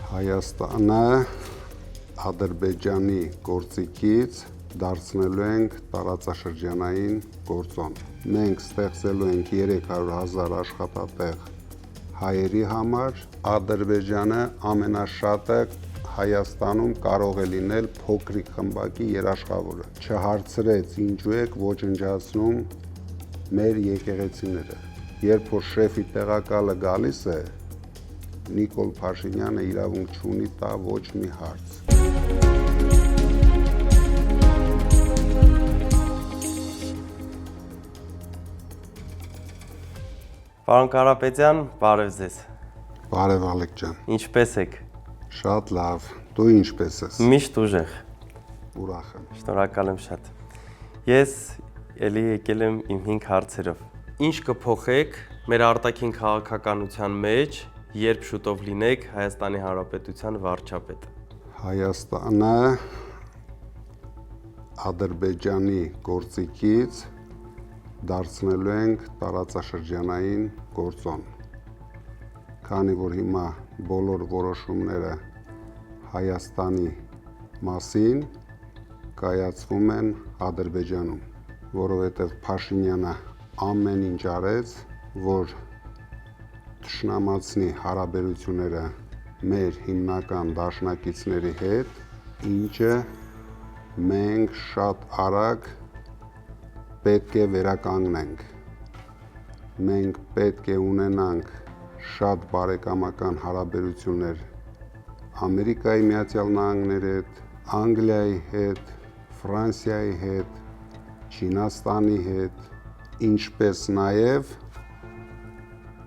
Հայաստանը Ադրբեջանի գործիքից դարձնելու ենք տարածաշրջանային գործոն։ Մենք ստեղծելու ենք 300,000 աշխատատեղ հայերի համար։ Ադրբեջանը ամենաշատը Հայաստանում կարող է լինել փոքրիկ խմբակի երաշխավորը։ Չհարցրեց ինչու եք ոչնչացնում մեր եկեղեցիները։ Երբ որ շեֆի տեղակալը գալիս է, Նիկոլ Փաշինյանը իրավունք չունի տա ոչ մի հարց։ Պարոն Կարապետյան, բարև ձեզ։ Բարև Ալեք ջան։ Ինչպե՞ս եք։ Շատ լավ։ Դու ինչպե՞ս ես։ Միշտ ուժեղ։ Ուրախ եմ։ Շնորհակալ եմ շատ։ Ես ելի եկել եմ իմ 5 հարցերով։ Ինչ կփոխեք մեր արտաքին քաղաքականության մեջ, երբ շուտով լինեք Հայաստանի Հանրապետության վարչապետ։ Հայաստանը Ադրբեջանի գործիքից դարձնելու ենք տարածաշրջանային գործոն։ Քանի որ հիմա բոլոր որոշումները Հայաստանի մասին կայացվում են Ադրբեջանում, որովհետև Փաշինյանը ամեն ինչ արեց, որ թշնամացնի հարաբերությունները մեր հիմնական դաշնակիցների հետ, ինչը մենք շատ արագ պետք է վերականգնենք։ Մենք պետք է ունենանք շատ բարեկամական հարաբերություններ Ամերիկայի Միացյալ Նահանգների հետ, Անգլիայի հետ, Ֆրանսիայի հետ, Չինաստանի հետ, ինչպես նաև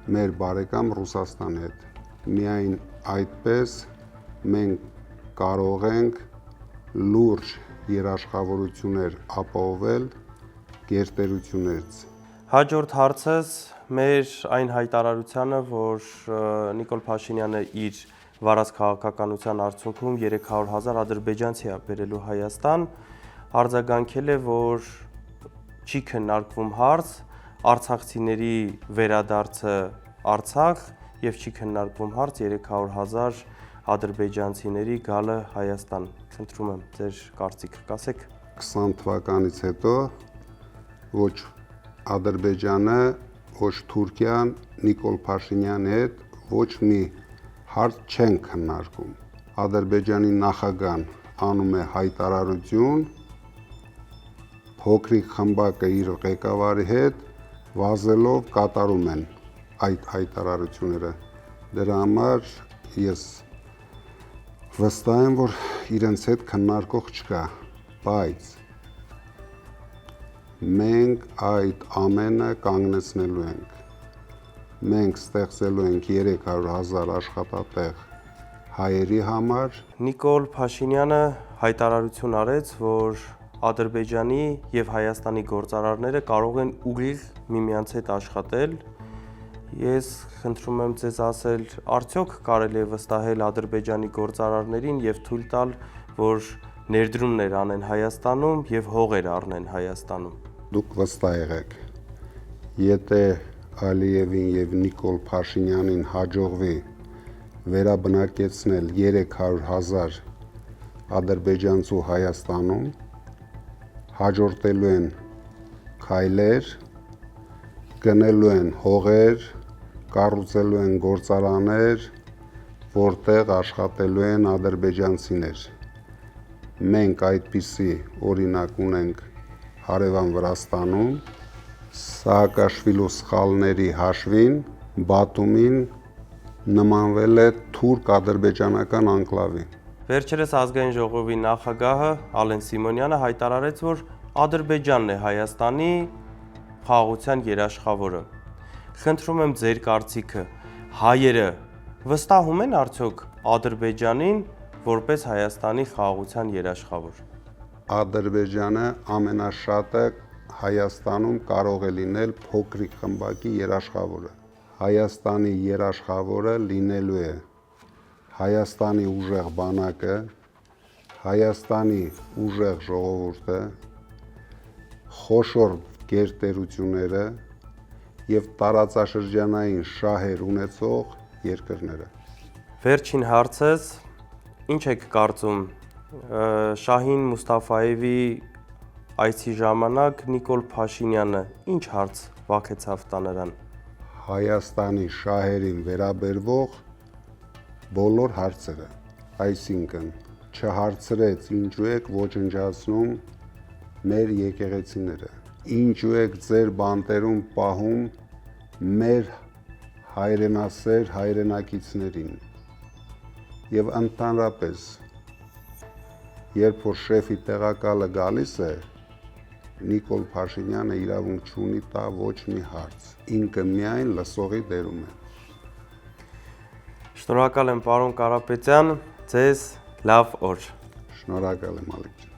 մեր բարեկամ Ռուսաստանի հետ։ Միայն այդպես մենք կարող ենք լուրջ երաշխավորություններ ապահովել գերտերություններից։ Հաջորդ հարցս մեր այն հայտարարությանը, որ Նիկոլ Փաշինյանը իր վարած քաղաքականության արդյունքում 300,000 ադրբեջանցի է բերելու Հայաստան, արձագանքել է, որ չի քննարկվում հարց արցախցիների վերադարձը Արցախ եւ չի քննարկվում հարց 300,000 ադրբեջանցիների գալը Հայաստան։ Խնդրում եմ ձեր կարծիքը կասեք։ 20 թվականից հետո ոչ Ադրբեջանը, ոչ Թուրքիան Նիկոլ Փաշինյանի հետ ոչ մի հարց չեն քննարկում։ Ադրբեջանի նախագահան անում է հայտարարություն, փոքրիկ խմբակը իր ղեկավարի հետ վազելով կատարում են այդ հայտարարությունները։ Դրա համար ես վստահ եմ, որ իրենց հետ քննարկող չկա, բայց մենք այդ ամենը կանգնեցնելու ենք։ Մենք ստեղծելու ենք 300,000 աշխատատեղ հայերի համար։ Նիկոլ Փաշինյանը հայտարարություն արեց, որ Ադրբեջանի եւ Հայաստանի գործարարները կարող են ուղիղ միմյանց հետ աշխատել։ Ես խնդրում եմ ձեզ ասել, արդյոք կարելի է վստահել Ադրբեջանի գործարարներին եւ թույլ տալ, որ ներդրումներ անեն Հայաստանում եւ հողեր առնեն Հայաստանում։ Դուք վստահ եղեք, եթե Ալիևին եւ Նիկոլ Փաշինյանին հաջողվի վերաբնակեցնել 300,000 ադրբեջանցու Հայաստանում, հաջորդելու են քայլեր, գնելու են հողեր, կառուցելու են գործարաններ, որտեղ աշխատելու են ադրբեջանցիներ։ Մենք այդպիսի օրինակ ունենք հարևան Վրաստանում, Սաակաշվիլու սխալների հաշվին Բաթումին նմանվել է թուրք-ադրբեջանական անկլավի։ Վերջերս ազգային ժողովի նախագահը Ալեն Սիմոնյանը հայտարարեց, որ Ադրբեջանն է Հայաստանի խաղաղության երաշխավորը։ Խնդրում եմ ձեր կարծիքը, հայերը վստահում են արդյոք Ադրբեջանին որպես Հայաստանի խաղաղության երաշխավոր։ Ադրբեջանը ամենաշատը Հայաստանում կարող է լինել փոքրիկ խմբակի երաշխավորը։ Հայաստանի երաշխավորը լինելու է Հայաստանի ուժեղ բանակը, Հայաստանի ուժեղ ժողովուրդը, խոշոր գերտերությունները եւ տարածաշրջանային շահեր ունեցող երկրները։ Վերջին հարցս, ինչ եք կարծում Շահին Մուստաֆայևի այցի ժամանակ Նիկոլ Փաշինյանը ինչ հարց վախեցավ տա նրան։ Հայաստանի շահերին վերաբերվող բոլոր հարցերը, այսինքն չհարցրեց ինչու եք ոչնչացնում մեր եկեղեցիները, ինչու եք ձեր բանտերում պահում մեր հայրենասեր հայրենակիցներին եւ ընդհանրապես երբ որ շեֆի տեղակալը գալիս է Նիկոլ Փաշինյանը իրավունք չունի տա ոչ մի հարց, ինքը միայն լսողի դերում է։ Շնորհակալ եմ պարոն Կարապետյան, ձեզ լավ օր։ Շնորհակալ եմ Ալիք ջան։